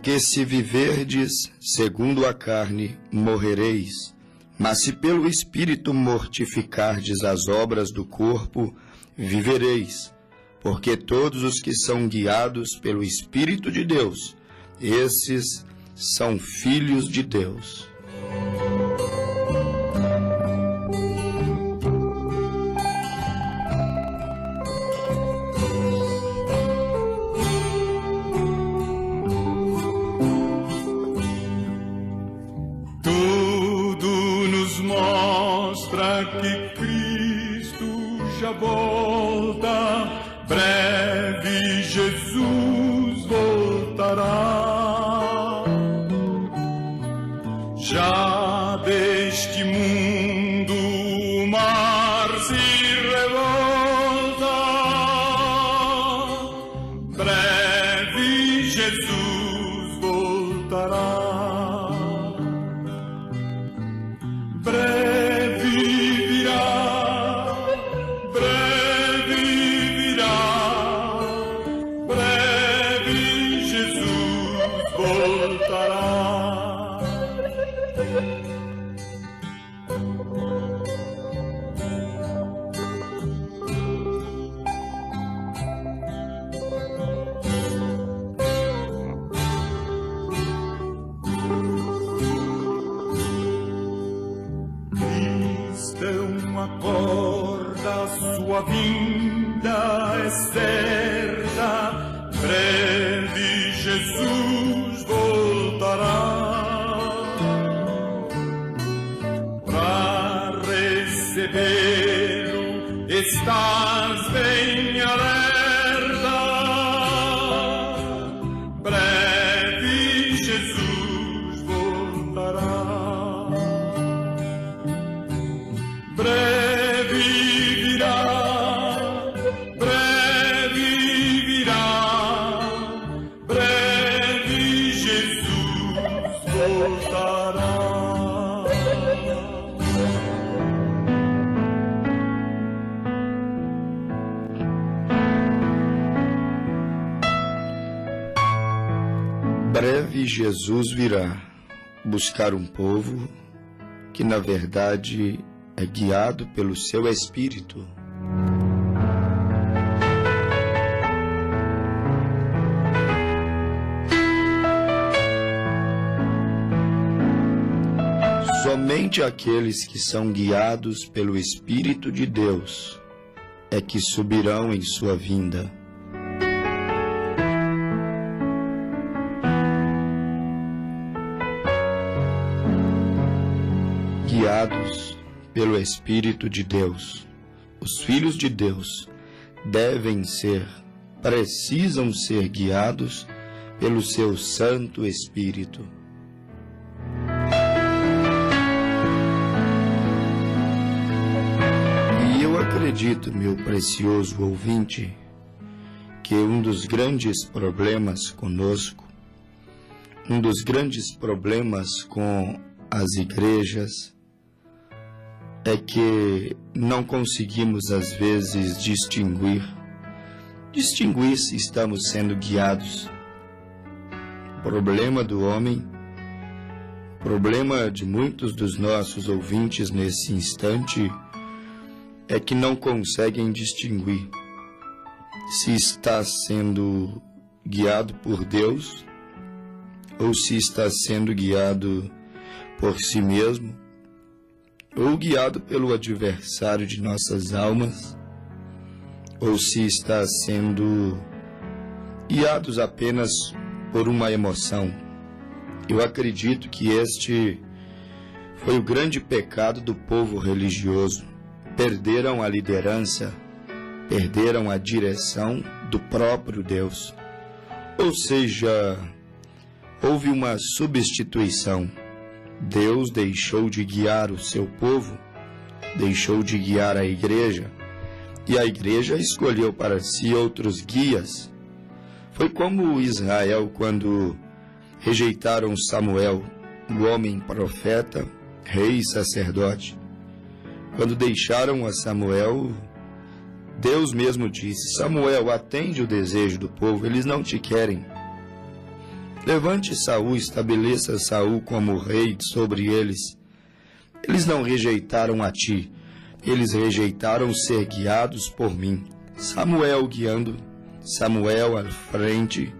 Porque se viverdes segundo a carne, morrereis. Mas se pelo Espírito mortificardes as obras do corpo, vivereis. Porque todos os que são guiados pelo Espírito de Deus, esses são filhos de Deus. Mostra que Cristo já volta, breve Jesus voltará. Já deste mundo o mar se revolta, breve Jesus voltará. Acorda, sua vinda é certa, breve Jesus voltará. Para recebê-lo estás bem alerta, breve Jesus voltará. Breve virá, breve Jesus voltará. Breve Jesus virá buscar um povo que, na verdade, é guiado pelo seu Espírito. Somente aqueles que são guiados pelo Espírito de Deus é que subirão em sua vinda. Guiados pelo Espírito de Deus, os filhos de Deus precisam ser guiados pelo seu Santo Espírito. E eu acredito, meu precioso ouvinte, que um dos grandes problemas conosco, um dos grandes problemas com as igrejas, é que não conseguimos às vezes distinguir se estamos sendo guiados. O problema do homem, problema de muitos dos nossos ouvintes nesse instante, é que não conseguem distinguir se está sendo guiado por Deus ou se está sendo guiado por si mesmo, ou guiado pelo adversário de nossas almas, ou se está sendo guiados apenas por uma emoção. Eu acredito que este foi o grande pecado do povo religioso. Perderam a liderança, perderam a direção do próprio Deus. Ou seja, houve uma substituição. Deus deixou de guiar o seu povo, deixou de guiar a igreja, e a igreja escolheu para si outros guias. Foi como Israel quando rejeitaram Samuel, o homem profeta, rei e sacerdote. Quando deixaram a Samuel, Deus mesmo disse: Samuel, atende o desejo do povo, eles não te querem. Levante Saul, estabeleça Saul como rei sobre eles. Eles não rejeitaram a ti, eles rejeitaram ser guiados por mim. Samuel guiando, Samuel à frente.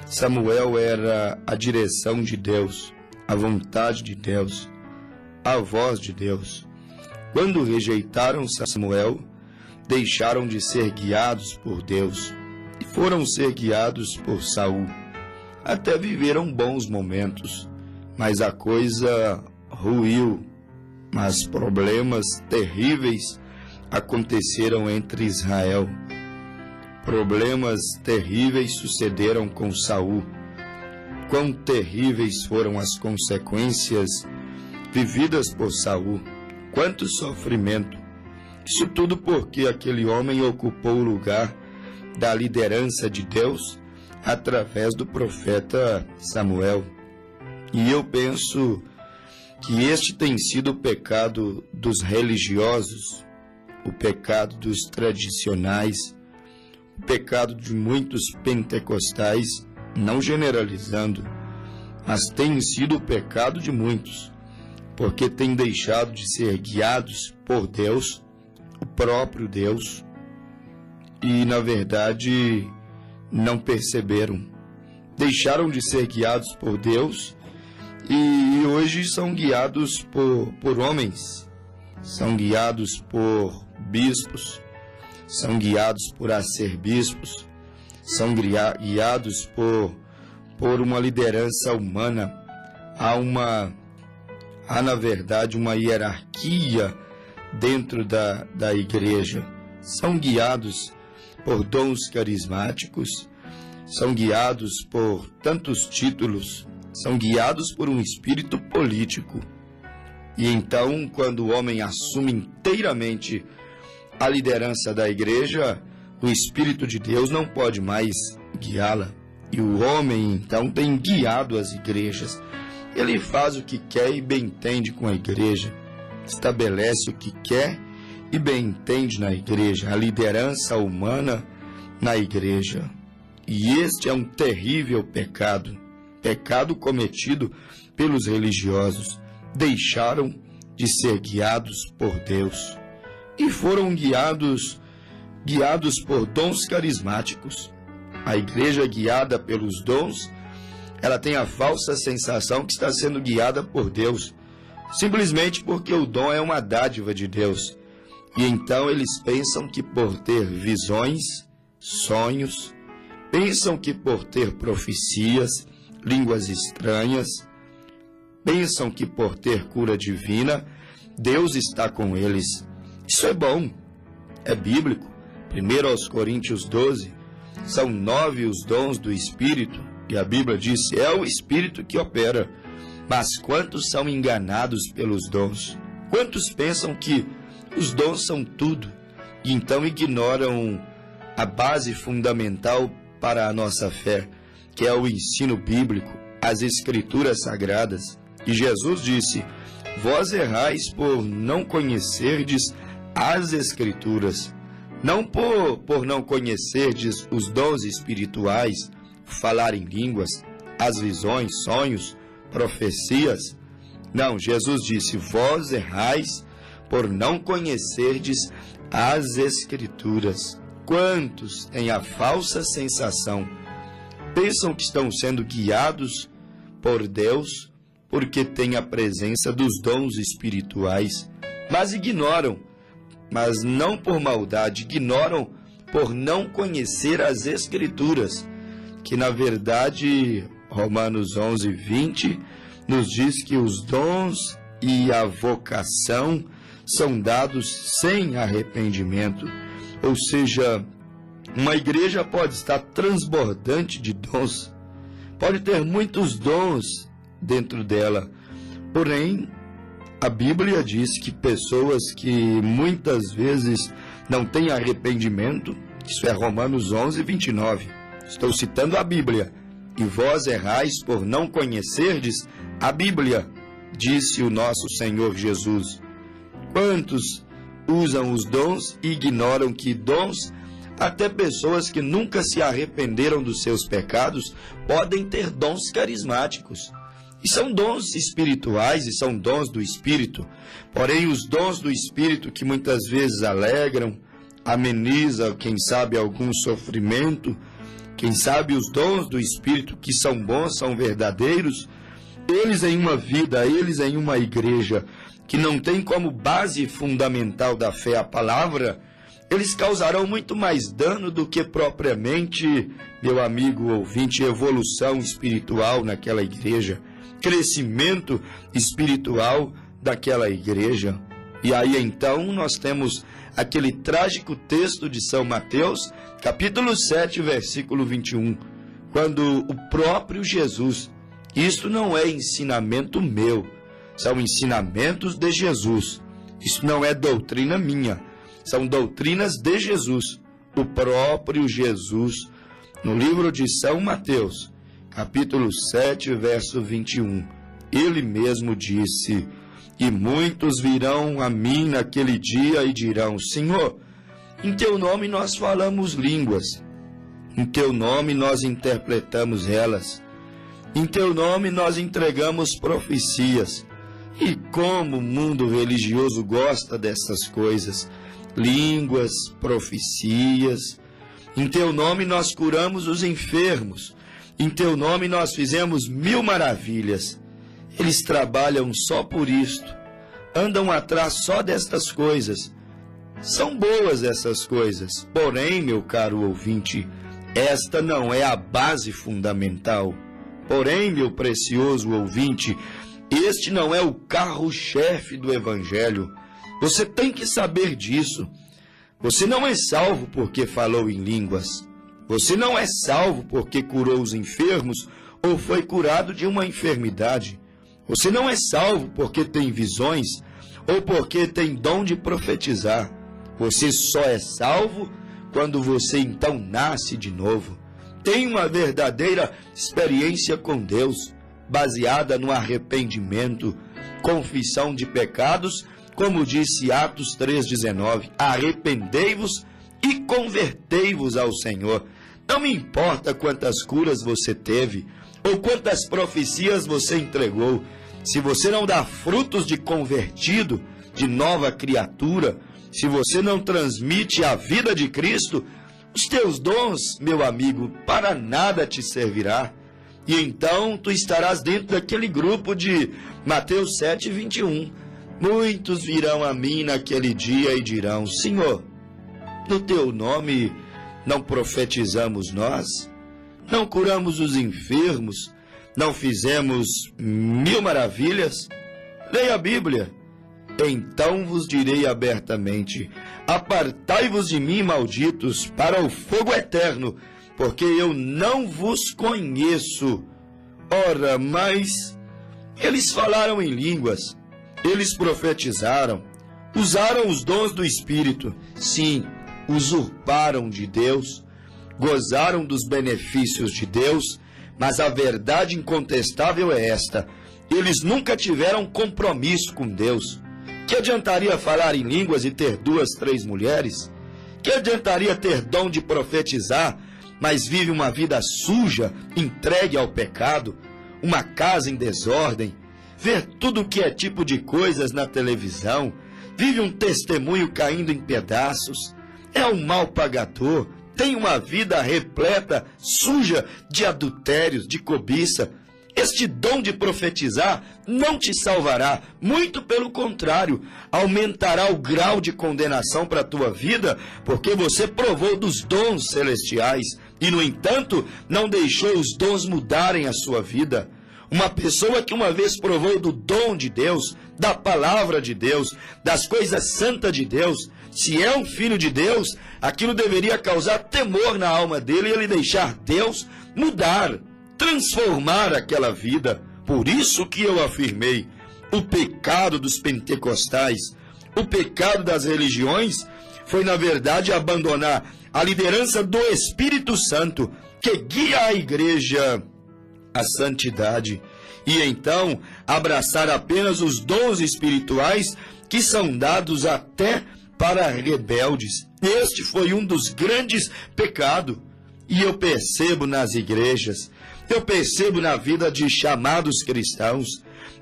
Samuel era a direção de Deus, a vontade de Deus, a voz de Deus. Quando rejeitaram Samuel, deixaram de ser guiados por Deus e foram ser guiados por Saul. Até viveram bons momentos, mas a coisa ruiu. Mas problemas terríveis aconteceram entre Israel. Problemas terríveis sucederam com Saul. Quão terríveis foram as consequências vividas por Saul. Quanto sofrimento. Isso tudo porque aquele homem ocupou o lugar da liderança de Deus através do profeta Samuel. E eu penso que este tem sido o pecado dos religiosos, o pecado dos tradicionais, o pecado de muitos pentecostais, não generalizando, mas tem sido o pecado de muitos, porque têm deixado de ser guiados por Deus, o próprio Deus, e na verdade não perceberam. Deixaram de ser guiados por Deus e hoje são guiados por homens, são guiados por bispos, são guiados por arcebispos, são guiados por uma liderança humana. Há na verdade uma hierarquia dentro da igreja. São guiados por dons carismáticos, são guiados por tantos títulos, são guiados por um espírito político. E então, quando o homem assume inteiramente a liderança da igreja, o Espírito de Deus não pode mais guiá-la. E o homem, então, tem guiado as igrejas. Ele faz o que quer e bem entende com a igreja. Estabelece o que quer e bem entende na igreja. A liderança humana na igreja. E este é um terrível pecado. Pecado cometido pelos religiosos. Deixaram de ser guiados por Deus. E foram guiados por dons carismáticos. A igreja guiada pelos dons, ela tem a falsa sensação que está sendo guiada por Deus, simplesmente porque o dom é uma dádiva de Deus. E então eles pensam que por ter visões, sonhos, pensam que por ter profecias, línguas estranhas, pensam que por ter cura divina, Deus está com eles. Isso é bom, é bíblico. 1 Coríntios 12, são 9 os dons do Espírito, e a Bíblia diz, é o Espírito que opera. Mas quantos são enganados pelos dons? Quantos pensam que os dons são tudo, e então ignoram a base fundamental para a nossa fé, que é o ensino bíblico, as Escrituras Sagradas. E Jesus disse, vós errais por não conhecerdes as Escrituras, não por não conhecerdes os dons espirituais, falar em línguas, as visões, sonhos, profecias. Não, Jesus disse, vós errais por não conhecerdes as Escrituras. Quantos têm a falsa sensação, pensam que estão sendo guiados por Deus porque têm a presença dos dons espirituais, mas ignoram, mas não por maldade, ignoram por não conhecer as Escrituras, que na verdade, Romanos 11, 20, nos diz que os dons e a vocação são dados sem arrependimento. Ou seja, uma igreja pode estar transbordante de dons, pode ter muitos dons dentro dela, porém, a Bíblia diz que pessoas que muitas vezes não têm arrependimento, isso é Romanos 11, 29. Estou citando a Bíblia. E vós errais por não conhecerdes a Bíblia, disse o nosso Senhor Jesus. Quantos usam os dons e ignoram que dons Até pessoas que nunca se arrependeram dos seus pecados podem ter dons carismáticos. E são dons espirituais e são dons do Espírito. Porém, os dons do Espírito que muitas vezes alegram, amenizam, quem sabe, algum sofrimento, quem sabe os dons do Espírito que são bons, são verdadeiros, eles em uma vida, eles em uma igreja que não tem como base fundamental da fé a palavra, eles causarão muito mais dano do que propriamente, meu amigo ouvinte, evolução espiritual naquela igreja, crescimento espiritual daquela igreja. E aí então nós temos aquele trágico texto de São Mateus, capítulo 7, versículo 21, quando o próprio Jesus, isto não é ensinamento meu, são ensinamentos de Jesus, isso não é doutrina minha, são doutrinas de Jesus, o próprio Jesus, no livro de São Mateus, capítulo 7, verso 21, ele mesmo disse: e muitos virão a mim naquele dia e dirão: Senhor, em teu nome nós falamos línguas, em teu nome nós interpretamos elas, em teu nome nós entregamos profecias. E como o mundo religioso gosta dessas coisas, línguas, profecias. Em teu nome nós curamos os enfermos, em teu nome nós fizemos 1000 maravilhas. Eles trabalham só por isto, andam atrás só destas coisas. São boas essas coisas, porém, meu caro ouvinte, esta não é a base fundamental. Porém, meu precioso ouvinte, este não é o carro-chefe do Evangelho. Você tem que saber disso. Você não é salvo porque falou em línguas. Você não é salvo porque curou os enfermos ou foi curado de uma enfermidade. Você não é salvo porque tem visões ou porque tem dom de profetizar. Você só é salvo quando você então nasce de novo. Tem uma verdadeira experiência com Deus, baseada no arrependimento, confissão de pecados, como disse Atos 3,19, arrependei-vos e convertei-vos ao Senhor. Não me importa quantas curas você teve, ou quantas profecias você entregou, se você não dá frutos de convertido, de nova criatura, se você não transmite a vida de Cristo, os teus dons, meu amigo, para nada te servirá. E então tu estarás dentro daquele grupo de Mateus 7, 21. Muitos virão a mim naquele dia e dirão: Senhor, no teu nome não profetizamos nós? Não curamos os enfermos? Não fizemos 1000 maravilhas? Leia a Bíblia. Então vos direi abertamente: apartai-vos de mim, malditos, para o fogo eterno, porque eu não vos conheço. Ora, mas eles falaram em línguas, eles profetizaram, usaram os dons do Espírito, sim, usurparam de Deus, gozaram dos benefícios de Deus, mas a verdade incontestável é esta: eles nunca tiveram compromisso com Deus. Que adiantaria falar em línguas e ter 2, 3 mulheres? Que adiantaria ter dom de profetizar, mas vive uma vida suja, entregue ao pecado, uma casa em desordem, ver tudo que é tipo de coisas na televisão, vive um testemunho caindo em pedaços, é um mal pagador, tem uma vida repleta, suja de adultérios, de cobiça. Este dom de profetizar não te salvará, muito pelo contrário, aumentará o grau de condenação para a tua vida, porque você provou dos dons celestiais e, no entanto, não deixou os dons mudarem a sua vida. Uma pessoa que uma vez provou do dom de Deus, da palavra de Deus, das coisas santas de Deus, se é um filho de Deus, aquilo deveria causar temor na alma dele e ele deixar Deus mudar, transformar aquela vida. Por isso que eu afirmei, o pecado dos pentecostais, o pecado das religiões, foi na verdade abandonar a liderança do Espírito Santo, que guia a igreja à santidade, e então abraçar apenas os dons espirituais que são dados até para rebeldes. Este foi um dos grandes pecados. E eu percebo nas igrejas, eu percebo na vida de chamados cristãos,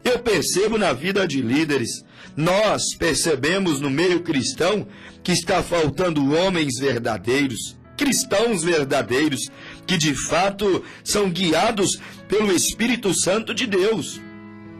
eu percebo na vida de líderes. Nós percebemos no meio cristão que está faltando homens verdadeiros, cristãos verdadeiros, que de fato são guiados pelo Espírito Santo de Deus.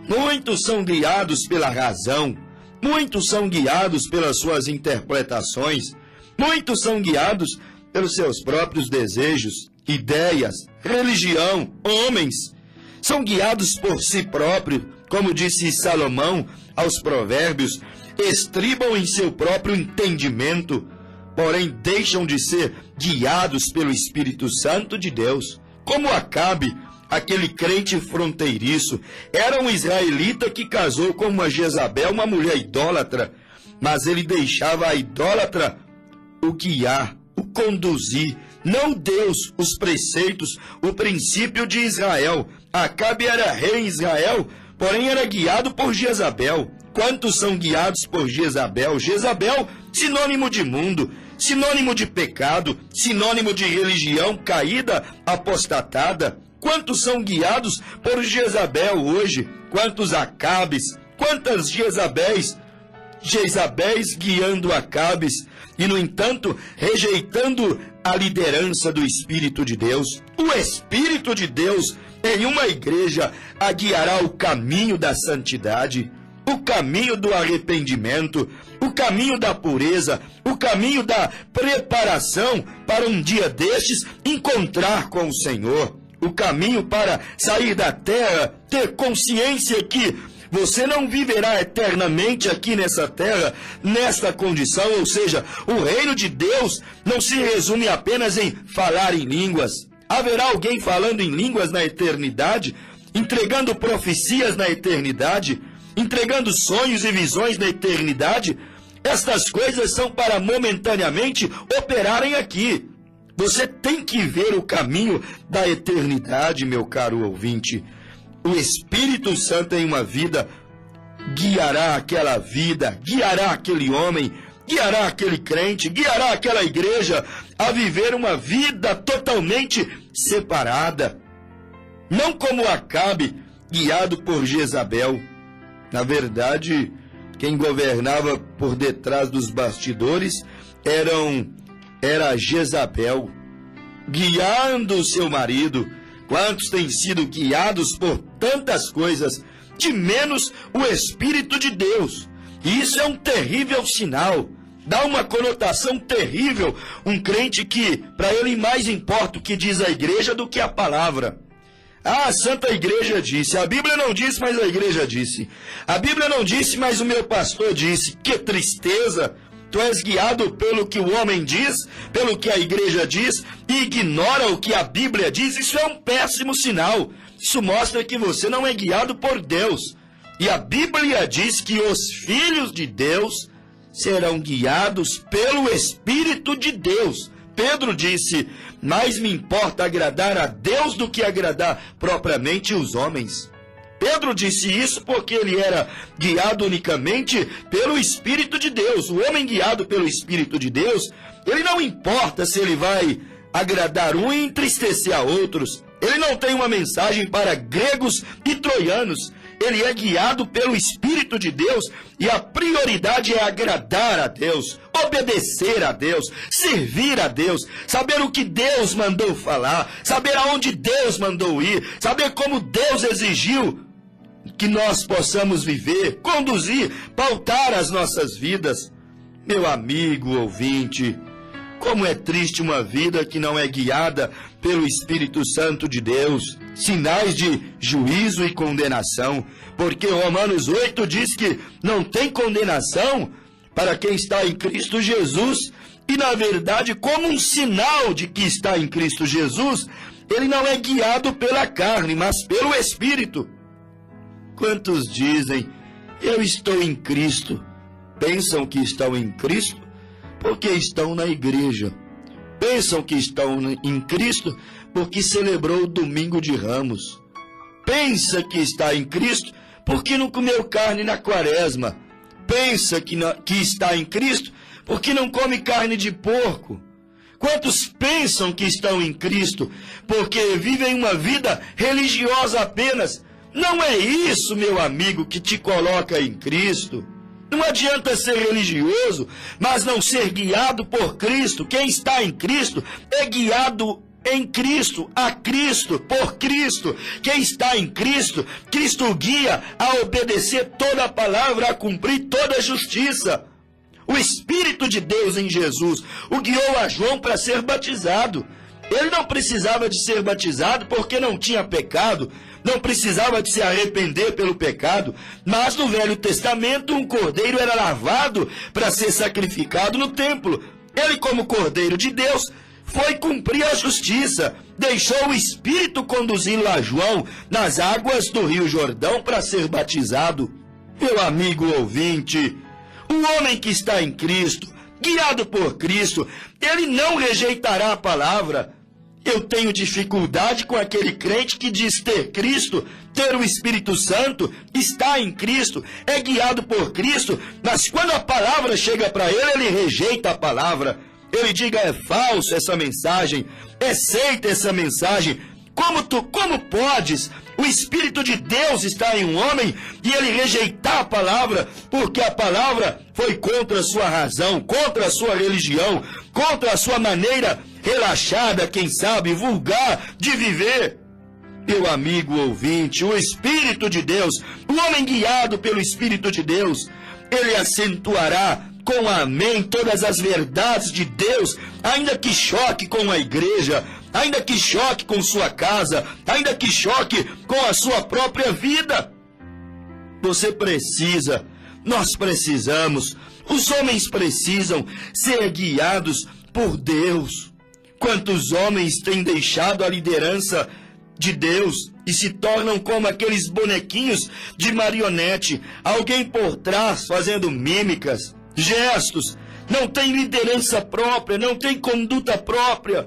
Muitos são guiados pela razão, muitos são guiados pelas suas interpretações, muitos são guiados pelos seus próprios desejos, ideias, religião, homens. São guiados por si próprios, como disse Salomão aos Provérbios, estribam em seu próprio entendimento, porém deixam de ser guiados pelo Espírito Santo de Deus. Como Acabe, aquele crente fronteiriço, era um israelita que casou com uma Jezabel, uma mulher idólatra, mas ele deixava a idólatra o guiar, o conduzir, não Deus, os preceitos, o princípio de Israel. Acabe era rei em Israel, porém era guiado por Jezabel. Quantos são guiados por Jezabel? Jezabel, sinônimo de mundo, sinônimo de pecado, sinônimo de religião caída, apostatada. Quantos são guiados por Jezabel hoje? Quantos Acabes? Quantas Jezabéis guiando Acabes e, no entanto, rejeitando a liderança do Espírito de Deus. O Espírito de Deus em uma igreja a guiará o caminho da santidade, o caminho do arrependimento, o caminho da pureza, o caminho da preparação para um dia destes encontrar com o Senhor, o caminho para sair da terra, ter consciência que você não viverá eternamente aqui nessa terra, nesta condição, ou seja, o reino de Deus não se resume apenas em falar em línguas. Haverá alguém falando em línguas na eternidade, entregando profecias na eternidade, entregando sonhos e visões na eternidade. Estas coisas são para momentaneamente operarem aqui. Você tem que ver o caminho da eternidade, meu caro ouvinte. O Espírito Santo em uma vida guiará aquela vida, guiará aquele homem, guiará aquele crente, guiará aquela igreja a viver uma vida totalmente separada. Não como Acabe, guiado por Jezabel. Na verdade, quem governava por detrás dos bastidores era Jezabel, guiando o seu marido. Quantos têm sido guiados por tantas coisas, de menos o Espírito de Deus? E isso é um terrível sinal, dá uma conotação terrível. Um crente que, para ele, mais importa o que diz a igreja do que a palavra. Ah, a Santa Igreja disse, a Bíblia não disse, mas a igreja disse. A Bíblia não disse, mas o meu pastor disse. Que tristeza! Tu és guiado pelo que o homem diz, pelo que a igreja diz, e ignora o que a Bíblia diz. Isso é um péssimo sinal. Isso mostra que você não é guiado por Deus. E a Bíblia diz que os filhos de Deus serão guiados pelo Espírito de Deus. Pedro disse, mais me importa agradar a Deus do que agradar propriamente os homens. Pedro disse isso porque ele era guiado unicamente pelo Espírito de Deus. O homem guiado pelo Espírito de Deus, ele não importa se ele vai agradar um e entristecer a outros. Ele não tem uma mensagem para gregos e troianos. Ele é guiado pelo Espírito de Deus e a prioridade é agradar a Deus, obedecer a Deus, servir a Deus, saber o que Deus mandou falar, saber aonde Deus mandou ir, saber como Deus exigiu que nós possamos viver, conduzir, pautar as nossas vidas. Meu amigo ouvinte, como é triste uma vida que não é guiada pelo Espírito Santo de Deus. Sinais de juízo e condenação, porque Romanos 8 diz que não tem condenação para quem está em Cristo Jesus, e na verdade, como um sinal de que está em Cristo Jesus, ele não é guiado pela carne, mas pelo Espírito. Quantos dizem, eu estou em Cristo, pensam que estão em Cristo porque estão na igreja, pensam que estão em Cristo porque celebrou o domingo de Ramos, pensa que está em Cristo porque não comeu carne na quaresma, pensa que está em Cristo porque não come carne de porco? Quantos pensam que estão em Cristo porque vivem uma vida religiosa apenas? Não é isso, meu amigo, que te coloca em Cristo. Não adianta ser religioso, mas não ser guiado por Cristo. Quem está em Cristo é guiado em Cristo, a Cristo, por Cristo. Quem está em Cristo, Cristo guia a obedecer toda a palavra, a cumprir toda a justiça. O Espírito de Deus em Jesus o guiou a João para ser batizado. Ele não precisava de ser batizado porque não tinha pecado, não precisava de se arrepender pelo pecado, mas no Velho Testamento um cordeiro era lavado para ser sacrificado no templo. Ele, como cordeiro de Deus, foi cumprir a justiça, deixou o Espírito conduzi-lo a João nas águas do Rio Jordão para ser batizado. Meu amigo ouvinte, o homem que está em Cristo, guiado por Cristo, ele não rejeitará a palavra. Eu tenho dificuldade com aquele crente que diz ter Cristo, ter o Espírito Santo, está em Cristo, é guiado por Cristo, mas quando a palavra chega para ele, ele rejeita a palavra. Ele diga, é falso essa mensagem, é seita essa mensagem. Como podes? O Espírito de Deus está em um homem e ele rejeitar a palavra, porque a palavra foi contra a sua razão, contra a sua religião, contra a sua maneira relaxada, quem sabe, vulgar de viver. Meu amigo ouvinte, o Espírito de Deus, o homem guiado pelo Espírito de Deus, ele acentuará com amém todas as verdades de Deus, ainda que choque com a igreja, ainda que choque com sua casa, ainda que choque com a sua própria vida. Você precisa, nós precisamos, os homens precisam ser guiados por Deus. Quantos homens têm deixado a liderança de Deus e se tornam como aqueles bonequinhos de marionete, alguém por trás fazendo mímicas, gestos, não tem liderança própria, não tem conduta própria,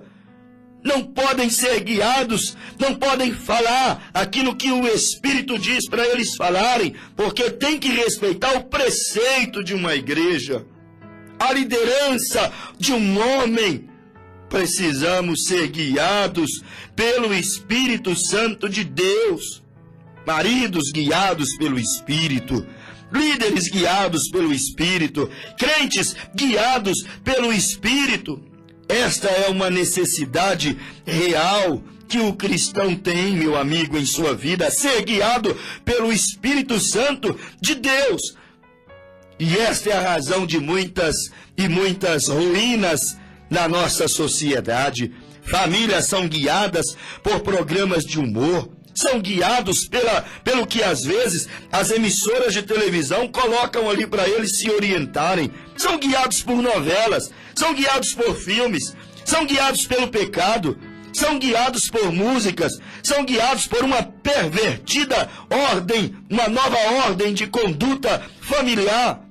não podem ser guiados, não podem falar aquilo que o Espírito diz para eles falarem, porque tem que respeitar o preceito de uma igreja, a liderança de um homem. Precisamos ser guiados pelo Espírito Santo de Deus, maridos guiados pelo Espírito, líderes guiados pelo Espírito, crentes guiados pelo Espírito. Esta é uma necessidade real que o cristão tem, meu amigo, em sua vida, ser guiado pelo Espírito Santo de Deus. E esta é a razão de muitas ruínas na nossa sociedade. Famílias são guiadas por programas de humor, são guiados pelo que às vezes as emissoras de televisão colocam ali para eles se orientarem, são guiados por novelas, são guiados por filmes, são guiados pelo pecado, são guiados por músicas, são guiados por uma pervertida ordem, uma nova ordem de conduta familiar.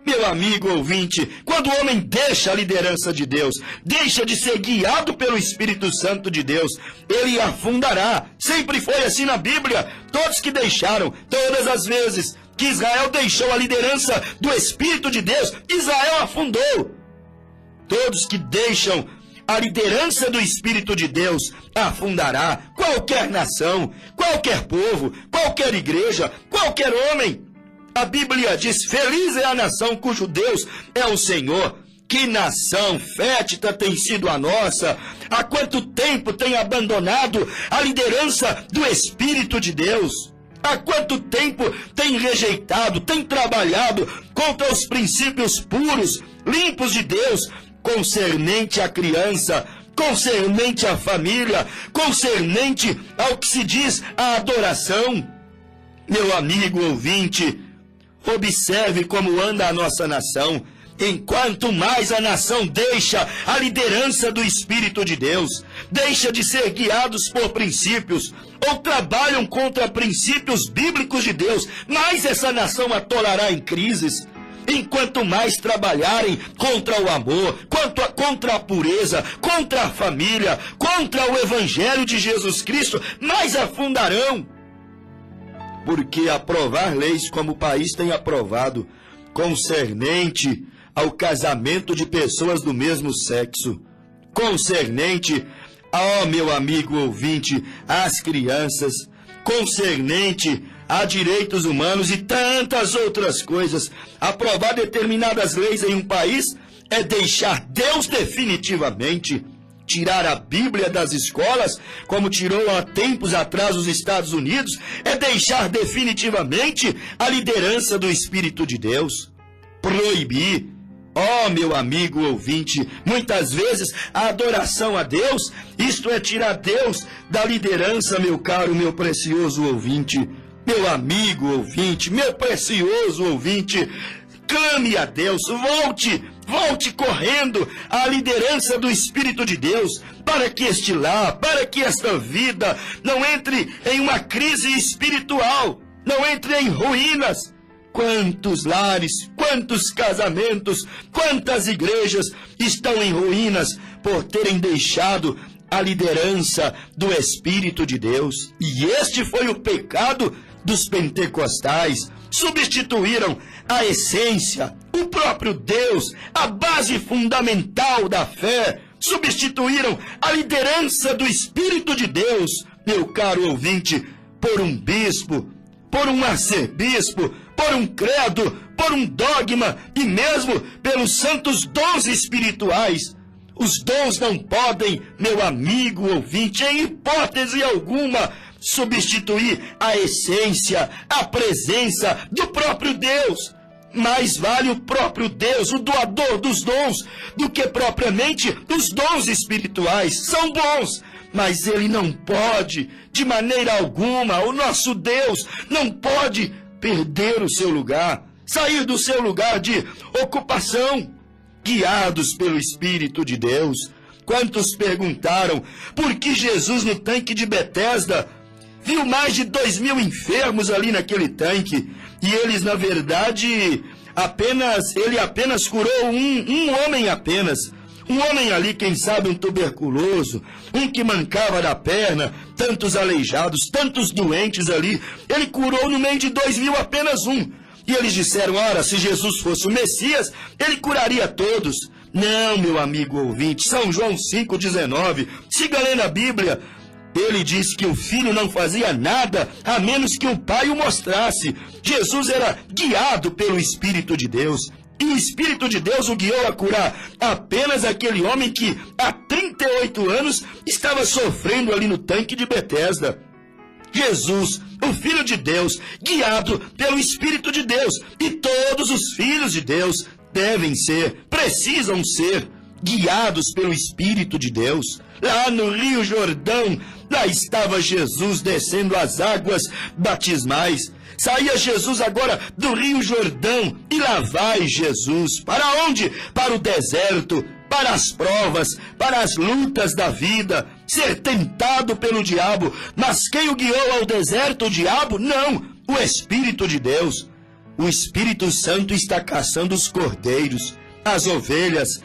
Meu amigo ouvinte, quando o homem deixa a liderança de Deus, deixa de ser guiado pelo Espírito Santo de Deus, ele afundará. Sempre foi assim na Bíblia. Todos que deixaram, todas as vezes que Israel deixou a liderança do Espírito de Deus, Israel afundou. Todos que deixam a liderança do Espírito de Deus afundará. Qualquer nação, qualquer povo, qualquer igreja, qualquer homem. A Bíblia diz, feliz é a nação cujo Deus é o Senhor. Que nação fétida tem sido a nossa. Há quanto tempo tem abandonado a liderança do Espírito de Deus? Há quanto tempo tem rejeitado, tem trabalhado contra os princípios puros, limpos de Deus, concernente à criança, concernente à família, concernente ao que se diz a adoração? Meu amigo ouvinte, observe como anda a nossa nação. Enquanto mais a nação deixa a liderança do Espírito de Deus, deixa de ser guiados por princípios, ou trabalham contra princípios bíblicos de Deus, mais essa nação atolará em crises. Enquanto mais trabalharem contra o amor, contra a pureza, contra a família, contra o Evangelho de Jesus Cristo, mais afundarão. Porque aprovar leis como o país tem aprovado, concernente ao casamento de pessoas do mesmo sexo, concernente, meu amigo ouvinte, às crianças, concernente a direitos humanos e tantas outras coisas. Aprovar determinadas leis em um país é deixar Deus definitivamente. Tirar a Bíblia das escolas, como tirou há tempos atrás os Estados Unidos, é deixar definitivamente a liderança do Espírito de Deus. Proibir, meu amigo ouvinte, muitas vezes a adoração a Deus, isto é tirar Deus da liderança, meu caro, meu precioso ouvinte, meu amigo ouvinte, meu precioso ouvinte. Clame a Deus, volte correndo à liderança do Espírito de Deus, para que este lar, para que esta vida não entre em uma crise espiritual, não entre em ruínas. Quantos lares, quantos casamentos, quantas igrejas estão em ruínas por terem deixado a liderança do Espírito de Deus. E este foi o pecado dos pentecostais. Substituíram a essência, o próprio Deus, a base fundamental da fé. Substituíram a liderança do Espírito de Deus, meu caro ouvinte, por um bispo, por um arcebispo, por um credo, por um dogma e mesmo pelos santos dons espirituais. Os dons não podem, meu amigo ouvinte, em hipótese alguma, substituir a essência, a presença do próprio Deus. Mais vale o próprio Deus, o doador dos dons, do que propriamente os dons espirituais. São bons, mas ele não pode, de maneira alguma, o nosso Deus não pode perder o seu lugar, sair do seu lugar de ocupação. Guiados pelo Espírito de Deus. Quantos perguntaram por que Jesus no tanque de Betesda viu mais de 2.000 enfermos ali naquele tanque, e eles, na verdade, ele apenas curou um homem apenas. Um homem ali, quem sabe, um tuberculoso, um que mancava da perna, tantos aleijados, tantos doentes ali. Ele curou no meio de 2.000 apenas um. E eles disseram, ora, se Jesus fosse o Messias, ele curaria todos. Não, meu amigo ouvinte, São João 5,19, siga lendo a Bíblia. Ele disse que o Filho não fazia nada a menos que o Pai o mostrasse. Jesus era guiado pelo Espírito de Deus. E o Espírito de Deus o guiou a curar apenas aquele homem que há 38 anos estava sofrendo ali no tanque de Betesda. Jesus, o Filho de Deus, guiado pelo Espírito de Deus. E todos os filhos de Deus precisam ser guiados pelo Espírito de Deus. Lá no Rio Jordão, lá estava Jesus descendo as águas batismais. Saía Jesus agora do Rio Jordão e lá vai Jesus. Para onde? Para o deserto, para as provas, para as lutas da vida, ser tentado pelo diabo. Mas quem o guiou ao deserto? O diabo? Não, o Espírito de Deus. O Espírito Santo está caçando os cordeiros, as ovelhas,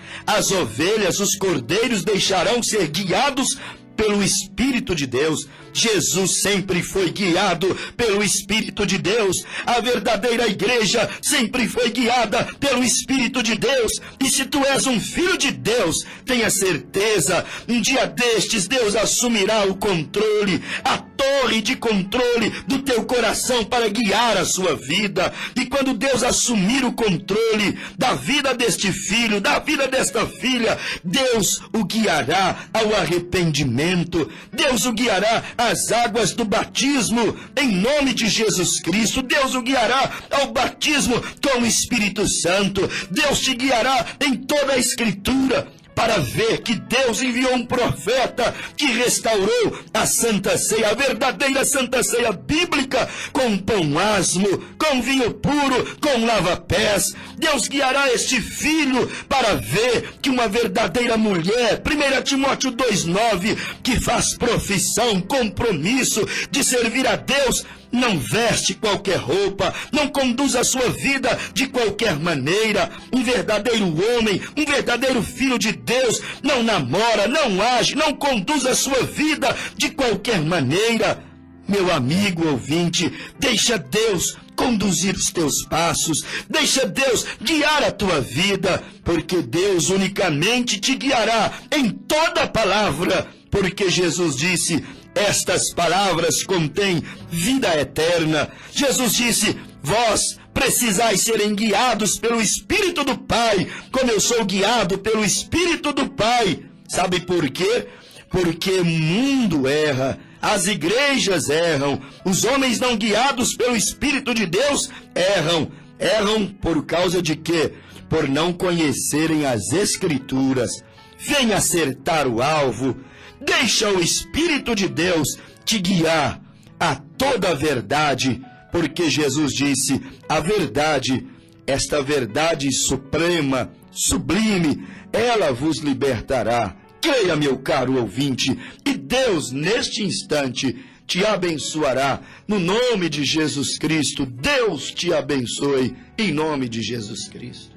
os cordeiros deixarão ser guiados pelo Espírito de Deus. Jesus sempre foi guiado pelo Espírito de Deus. A verdadeira igreja sempre foi guiada pelo Espírito de Deus. E se tu és um filho de Deus, tenha certeza, um dia destes Deus assumirá o controle, a torre de controle do teu coração para guiar a sua vida. E quando Deus assumir o controle da vida deste filho, da vida desta filha, Deus o guiará ao arrependimento. Deus o guiará às águas do batismo, em nome de Jesus Cristo. Deus o guiará ao batismo com o Espírito Santo. Deus te guiará em toda a Escritura, para ver que Deus enviou um profeta que restaurou a Santa Ceia, a verdadeira Santa Ceia bíblica, com pão asmo, com vinho puro, com lava-pés. Deus guiará este filho para ver que uma verdadeira mulher, 1 Timóteo 2,9, que faz profissão, compromisso de servir a Deus, não veste qualquer roupa, não conduz a sua vida de qualquer maneira. Um verdadeiro homem, um verdadeiro filho de Deus, não namora, não age, não conduz a sua vida de qualquer maneira, Meu amigo ouvinte, deixa Deus conduzir os teus passos, deixa Deus guiar a tua vida, porque Deus unicamente te guiará em toda a palavra, porque Jesus disse: estas palavras contêm vida eterna. Jesus disse: vós precisais serem guiados pelo Espírito do Pai, como eu sou guiado pelo Espírito do Pai. Sabe por quê? Porque o mundo erra, as igrejas erram, os homens não guiados pelo Espírito de Deus erram. Erram por causa de quê? Por não conhecerem as Escrituras. Venha acertar o alvo. Deixa o Espírito de Deus te guiar a toda a verdade, porque Jesus disse: a verdade, esta verdade suprema, sublime, ela vos libertará. Creia, meu caro ouvinte, e Deus, neste instante, te abençoará. No nome de Jesus Cristo, Deus te abençoe, em nome de Jesus Cristo.